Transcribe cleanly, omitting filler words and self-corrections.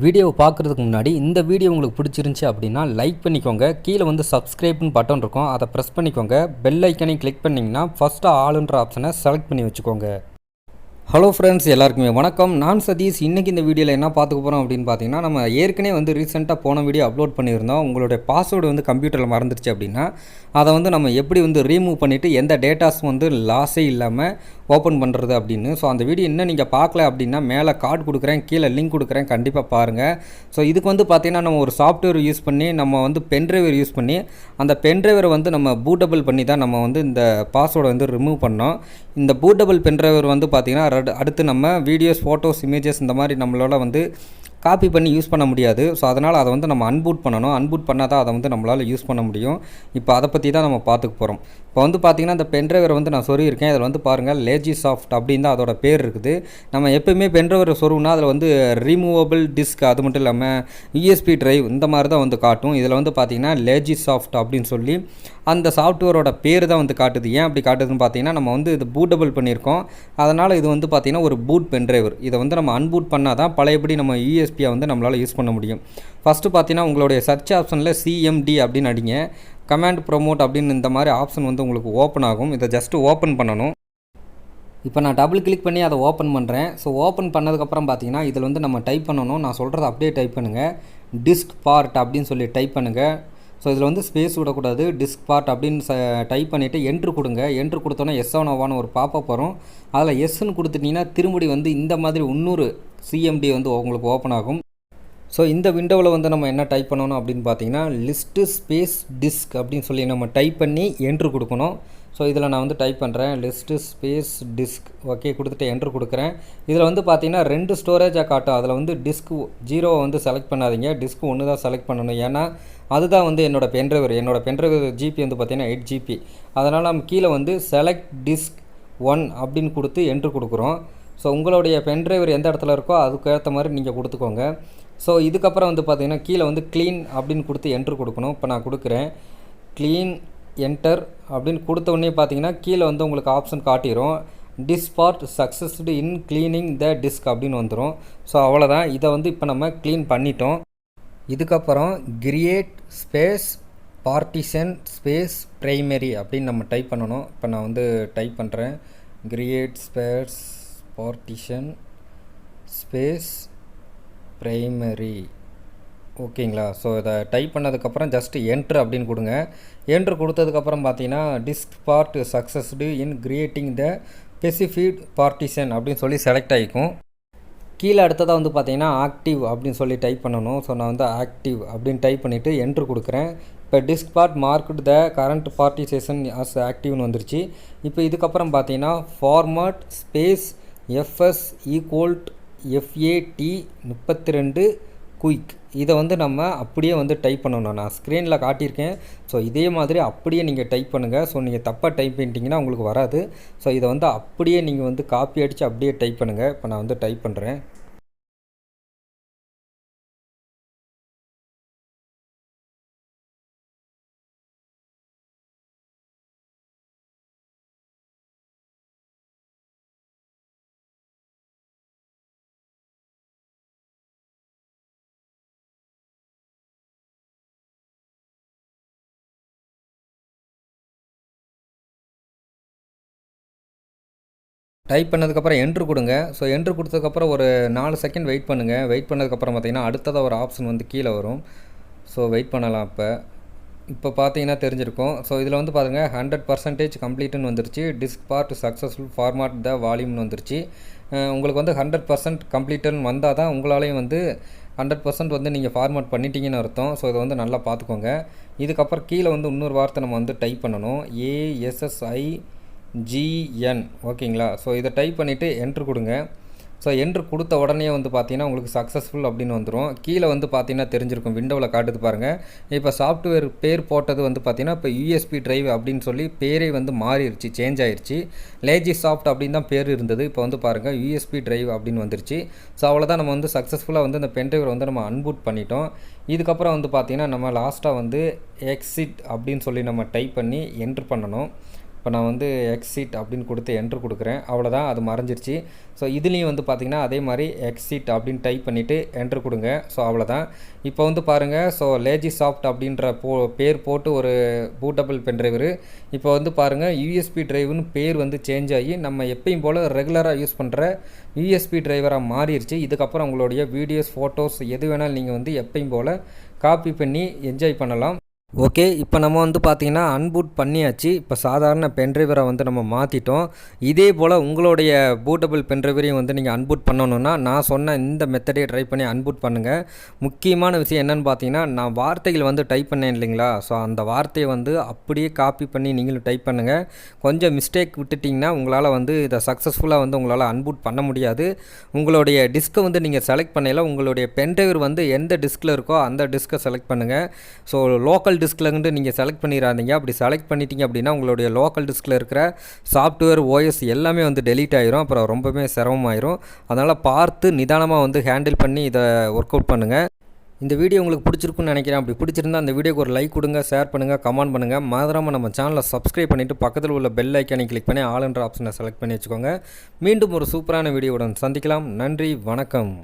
வீடியோவை பார்க்குறதுக்கு முன்னாடி இந்த வீடியோ உங்களுக்கு பிடிச்சிருந்துச்சி அப்படின்னா லைக் பண்ணிக்கோங்க. கீழே வந்து சப்ஸ்கிரைப்னு பட்டன் இருக்கும், அதை ப்ரெஸ் பண்ணிக்கோங்க. பெல் ஐக்கனையும் கிளிக் பண்ணிங்கன்னா ஃபஸ்ட்டு ஆளுன்ற ஆப்ஷனை செலக்ட் பண்ணி வச்சுக்கோங்க. ஹலோ ஃப்ரெண்ட்ஸ், எல்லாருக்குமே வணக்கம். நான் சதீஷ். இன்றைக்கி இந்த வீடியோவில் என்ன பார்த்துக்க போகிறோம் அப்படின்னு பார்த்தீங்கன்னா, நம்ம ஏற்கனவே வந்து ரீசெண்டாக போன வீடியோ அப்லோட் பண்ணியிருந்தோம். உங்களுடைய பாஸ்வேர்டு வந்து கம்ப்யூட்டரில் மறந்துருச்சு அப்படின்னா அதை வந்து நம்ம எப்படி வந்து ரீமூவ் பண்ணிவிட்டு எந்த டேட்டாஸும் வந்து லாஸே இல்லாமல் ஓப்பன் பண்ணுறது அப்படின்னு. ஸோ அந்த வீடியோ இன்னும் நீங்கள் பார்க்கல அப்படின்னா மேலே கார்டு கொடுக்குறேன், கீழே லிங்க் கொடுக்குறேன், கண்டிப்பாக பாருங்கள். ஸோ இதுக்கு வந்து பார்த்திங்கன்னா நம்ம ஒரு சாஃப்ட்வேர் யூஸ் பண்ணி நம்ம வந்து பென்ட்ரைவர் யூஸ் பண்ணி அந்த பென்ட்ரைவரை வந்து நம்ம பூட்டபிள் பண்ணி தான் நம்ம வந்து இந்த பாஸ்வேர்டை வந்து ரிமூவ் பண்ணோம். இந்த பூட்டபிள் பென்ட்ரைவர் வந்து பார்த்திங்கன்னா அடுத்து நம்ம வீடியோஸ், ஃபோட்டோஸ், இமேஜஸ் இந்த மாதிரி நம்மளோட வந்து காப்பி பண்ணி யூஸ் பண்ண முடியாது. ஸோ அதனால் அதை வந்து நம்ம அன்பூட் பண்ணணும். அன்பூட் பண்ணால் தான் அதை வந்து நம்மளால் யூஸ் பண்ண முடியும். இப்போ அதை பற்றி தான் நம்ம பார்த்துக்க போகிறோம். இப்போ வந்து பார்த்திங்கன்னா இந்த பென்ட்ரைவரை வந்து நான் சொருகிருக்கேன். இதில் வந்து பாருங்கள் லேஜி சாஃப்ட் அப்படின்னு தான் அதோட பேர் இருக்குது. நம்ம எப்போயுமே பென்ட்ரைவரை சொருகுனா அதில் வந்து ரிமூவபிள் டிஸ்க், அது மட்டும் இல்லாமல் யூஎஸ்பி ட்ரைவ் இந்த மாதிரி தான் வந்து காட்டும். இதில் வந்து பார்த்திங்கன்னா லேஜி சாஃப்ட் அப்படின்னு சொல்லி அந்த சாஃப்ட்வேரோட பேர் தான் வந்து காட்டுது. ஏன் அப்படி காட்டுதுன்னு பார்த்தீங்கன்னா நம்ம வந்து இது பூட்டபிள் பண்ணியிருக்கோம். அதனால் இது வந்து பார்த்திங்கன்னா ஒரு பூட் பென்ட்ரைவர். இதை வந்து நம்ம அன்பூட் பண்ணால் தான் பழையபடி நம்ம யூஎஸ்பியை வந்து நம்மளால் யூஸ் பண்ண முடியும். ஃபஸ்ட்டு பார்த்தீங்கன்னா உங்களுடைய சர்ச் ஆப்ஷனில் சிஎம்டி அப்படின்னு அடிங்க. கமாண்ட் ப்ரொமோட் அப்படின்னு இந்த மாதிரி ஆப்ஷன் வந்து உங்களுக்கு ஓப்பன் ஆகும். இதை ஜஸ்ட்டு ஓப்பன் பண்ணணும். இப்போ நான் டபுள் கிளிக் பண்ணி அதை ஓப்பன் பண்ணுறேன். ஸோ ஓப்பன் பண்ணதுக்கப்புறம் பார்த்தீங்கன்னா இதில் வந்து நம்ம டைப் பண்ணணும். நான் சொல்கிறத அப்படியே டைப் பண்ணுங்கள். டிஸ்க்பார்ட் அப்படின்னு சொல்லி டைப் பண்ணுங்கள். ஸோ இதில் வந்து ஸ்பேஸ் விடக்கூடாது. டிஸ்க்பார்ட் அப்படின்னு டைப் பண்ணிவிட்டு என்ட்ரு கொடுங்க. என்ட்ரு கொடுத்தோன்னா எஸ்ஸோனோவான்னு ஒரு பாப்பப் வரும். அதில் எஸ்ன்னு கொடுத்துட்டிங்கன்னா திரும்படி வந்து இந்த மாதிரி இன்னொரு சிஎம்டி வந்து உங்களுக்கு ஓப்பன் ஆகும். ஸோ இந்த விண்டோவில் வந்து நம்ம என்ன டைப் பண்ணணும் அப்படின்னு பார்த்தீங்கன்னா லிஸ்ட்டு ஸ்பேஸ் டிஸ்க் அப்படின்னு சொல்லி நம்ம டைப் பண்ணி என்ட்ரு கொடுக்கணும். ஸோ இதில் நான் வந்து டைப் பண்ணுறேன் லிஸ்ட்டு ஸ்பேஸ் டிஸ்க். ஓகே கொடுத்துட்டு என்ட்ரு கொடுக்குறேன். இதில் வந்து பார்த்தீங்கன்னா 2 ஸ்டோரேஜாக காட்டும். அதில் வந்து டிஸ்க் 0 வந்து செலக்ட் பண்ணாதீங்க. டிஸ்க் 1 தான் செலக்ட் பண்ணணும். ஏன்னா அதுதான் வந்து என்னோடய பென்ட்ரைவர் ஜிபி வந்து பார்த்திங்கன்னா 8 GB. அதனால் நம்ம கீழே வந்து செலக்ட் டிஸ்க் 1 அப்படின்னு கொடுத்து என்ட்ரு கொடுக்குறோம். ஸோ உங்களுடைய பென்ட்ரைவர் எந்த இடத்துல இருக்கோ அதுக்கேற்ற மாதிரி நீங்கள் கொடுத்துக்கோங்க. ஸோ இதுக்கப்புறம் வந்து பார்த்திங்கன்னா கீழே வந்து க்ளீன் அப்படின்னு கொடுத்து என்ட்ரு கொடுக்கணும். இப்போ நான் கொடுக்குறேன் க்ளீன் என்டர் அப்படின்னு கொடுத்த உடனே பார்த்தீங்கன்னா கீழே வந்து உங்களுக்கு ஆப்ஷன் காட்டிடும். டிஸ்பார்ட் சக்ஸஸ்டு இன் க்ளீனிங் த டிஸ்க் அப்படின்னு வந்துடும். ஸோ அவ்வளோதான். இதை வந்து இப்போ நம்ம க்ளீன் பண்ணிட்டோம். இதுக்கப்புறம் create space partition space primary அப்படின்னு நம்ம டைப் பண்ணணும். இப்போ நான் வந்து டைப் பண்ணுறேன் create space partition space primary. ஓகேங்களா? ஸோ இதை டைப் பண்ணதுக்கப்புறம் ஜஸ்ட்டு என்ட்ரு அப்படின்னு கொடுங்க. என்ட்ரு கொடுத்ததுக்கப்புறம் பார்த்தீங்கன்னா DiskPart succeeded in creating the specified partition அப்படின்னு சொல்லி செலக்ட் ஆகிக்கும். கீழே அடுத்ததாக வந்து பார்த்தீங்கன்னா ஆக்டிவ் அப்படின்னு சொல்லி டைப் பண்ணணும். ஸோ நான் வந்து ஆக்டிவ் அப்படின்னு டைப் பண்ணிவிட்டு என்ட்ரு கொடுக்குறேன். இப்போ DiskPart marked the current partition as ஆக்டிவ்னு வந்துருச்சு. இப்போ இதுக்கப்புறம் பார்த்தீங்கன்னா format space FS equalled FAT 32 quick. இதை வந்து நம்ம அப்படியே வந்து டைப் பண்ணணும். நான் ஸ்க்ரீனில் காட்டியிருக்கேன். ஸோ இதே மாதிரி அப்படியே நீங்கள் டைப் பண்ணுங்கள். ஸோ நீங்கள் தப்பாக டைப் பண்ணிட்டீங்கன்னா உங்களுக்கு வராது. ஸோ இதை வந்து அப்படியே நீங்கள் வந்து காப்பி அடித்து அப்படியே டைப் பண்ணுங்கள். இப்போ நான் வந்து டைப் பண்ணுறேன். டைப் பண்ணதுக்கப்புறம் என்ட்ரு கொடுங்க. ஸோ என்ட்ரு கொடுத்ததுக்கப்புறம் ஒரு 4 செகண்ட் வெயிட் பண்ணுங்கள். வெயிட் பண்ணதுக்கப்புறம் பார்த்தீங்கன்னா அடுத்ததாக ஒரு ஆப்ஷன் வந்து கீழே வரும். ஸோ வெயிட் பண்ணலாம். இப்போ பார்த்தீங்கன்னா தெரிஞ்சிருக்கும். ஸோ இதில் வந்து பாருங்கள் 100% கம்ப்ளீட்டுன்னு வந்துருச்சு. டிஸ்க்பார்ட் சக்ஸஸ்ஃபுல் ஃபார்மாட் த வால்யூம்னு வந்துருச்சு. உங்களுக்கு வந்து 100% கம்ப்ளீட்டுன்னு வந்தால் தான் உங்களாலேயும் வந்து 100% வந்து நீங்கள் ஃபார்மாட் பண்ணிட்டீங்கன்னு அர்த்தம். ஸோ இதை வந்து நல்லா பார்த்துக்கோங்க. இதுக்கப்புறம் கீழே வந்து இன்னொரு வார்த்தை நம்ம வந்து டைப் பண்ணணும். ASSIGN. ஓகேங்களா? ஸோ இதை டைப் பண்ணிவிட்டு என்ட்ரு கொடுங்க. ஸோ என்ட்ரு கொடுத்த உடனே வந்து பார்த்தீங்கன்னா உங்களுக்கு சக்ஸஸ்ஃபுல் அப்படின்னு வந்துடும். கீழே வந்து பார்த்தீங்கன்னா தெரிஞ்சிருக்கும், விண்டோவில் காட்டுது பாருங்கள். இப்போ சாஃப்ட்வேர் பேர் போட்டது வந்து பார்த்தீங்கன்னா இப்போ யூஎஸ்பி ட்ரைவ் அப்படின்னு சொல்லி பேரே வந்து மாறிடுச்சு, சேஞ்ச் ஆயிடுச்சு. லேஜி சாஃப்ட் அப்படின்னு தான் பேர் இருந்தது. இப்போ வந்து பாருங்கள் யூஎஸ்பி ட்ரைவ் அப்படின்னு வந்துருச்சு. ஸோ அவ்வளோதான், நம்ம வந்து சக்ஸஸ்ஃபுல்லாக வந்து இந்த பென்ட்ரைவரை வந்து நம்ம அன்பூட் பண்ணிட்டோம். இதுக்கப்புறம் வந்து பார்த்தீங்கன்னா நம்ம லாஸ்ட்டாக வந்து எக்ஸிட் அப்படின்னு சொல்லி நம்ம டைப் பண்ணி என்ட்ரு பண்ணணும். இப்போ நான் வந்து எக்ஸிட் அப்படின்னு கொடுத்து என்ட்ரு கொடுக்குறேன். அவ்வளோதான், அது மறைஞ்சிருச்சு. ஸோ இதுலேயும் வந்து பார்த்திங்கன்னா அதே மாதிரி எக்ஸிட் அப்படின்னு டைப் பண்ணிவிட்டு என்ட்ரு கொடுங்க. ஸோ அவ்வளோதான். இப்போ வந்து பாருங்கள், ஸோ லேஜி சாஃப்ட் அப்படின்ற பேர் போட்டு ஒரு பூட்டபிள் பென்ட்ரைவரு இப்போ வந்து பாருங்கள் யூஎஸ்பி டிரைவுன்னு பேர் வந்து சேஞ்ச் ஆகி நம்ம எப்பயும் போல் ரெகுலராக யூஸ் பண்ணுற யூஎஸ்பி டிரைவராக மாறிடுச்சு. இதுக்கப்புறம் உங்களுடைய வீடியோஸ், ஃபோட்டோஸ் எது வேணாலும் நீங்கள் வந்து எப்பயும் போல் காப்பி பண்ணி என்ஜாய் பண்ணலாம். ஓகே, இப்போ நம்ம வந்து பார்த்திங்கன்னா அன்பூட் பண்ணியாச்சு. இப்போ சாதாரண பென்ட்ரைவரை வந்து நம்ம மாற்றிட்டோம். இதே போல் உங்களுடைய பூட்டபிள் பென்ட்ரைவரையும் வந்து நீங்கள் அன்பூட் பண்ணணுன்னா நான் சொன்ன இந்த மெத்தடையை ட்ரை பண்ணி அன்பூட் பண்ணுங்கள். முக்கியமான விஷயம் என்னென்னு பார்த்தீங்கன்னா, நான் வார்த்தைகள் வந்து டைப் பண்ணேன் இல்லைங்களா, ஸோ அந்த வார்த்தையை வந்து அப்படியே காப்பி பண்ணி நீங்களும் டைப் பண்ணுங்கள். கொஞ்சம் மிஸ்டேக் விட்டுட்டிங்கன்னா உங்களால் வந்து இதை சக்ஸஸ்ஃபுல்லாக வந்து உங்களால் அன்பூட் பண்ண முடியாது. உங்களுடைய டிஸ்கை வந்து நீங்கள் செலக்ட் பண்ணல, உங்களுடைய பென்ட்ரைவர் வந்து எந்த டிஸ்கில் இருக்கோ அந்த டிஸ்கை செலக்ட் பண்ணுங்கள். ஸோ லோக்கல் டிஸ்க்லருந்து நீங்கள் செலக்ட் பண்ணிடாதீங்க. அப்படி செலக்ட் பண்ணிட்டீங்க அப்படின்னா உங்களுடைய லோக்கல் டிஸ்கில் இருக்கிற சாஃப்ட்வேர், ஓஎஸ் எல்லாமே வந்து டெலீட் ஆயிரும். அப்புறம் ரொம்பவே சிரமமாயிரும். அதனால் பார்த்து நிதானமாக வந்து ஹேண்டில் பண்ணி இதை ஒர்க் அவுட் பண்ணுங்கள். இந்த வீடியோ உங்களுக்கு பிடிச்சிருக்குன்னு நினைக்கிறேன். அப்படி பிடிச்சிருந்தா அந்த வீடியோக்கு ஒரு லைக் கொடுங்க, ஷேர் பண்ணுங்கள், கமெண்ட் பண்ணுங்கள். மறக்காம நம்ம சேனலை சப்ஸ்கிரைப் பண்ணிவிட்டு பக்கத்தில் உள்ள பெல் ஐக்கானை கிளிக் பண்ணி ஆல் என்ற ஆப்ஷனை செலக்ட் பண்ணி வச்சுக்கோங்க. மீண்டும் ஒரு சூப்பரான வீடியோவுடன் சந்திக்கலாம். நன்றி, வணக்கம்.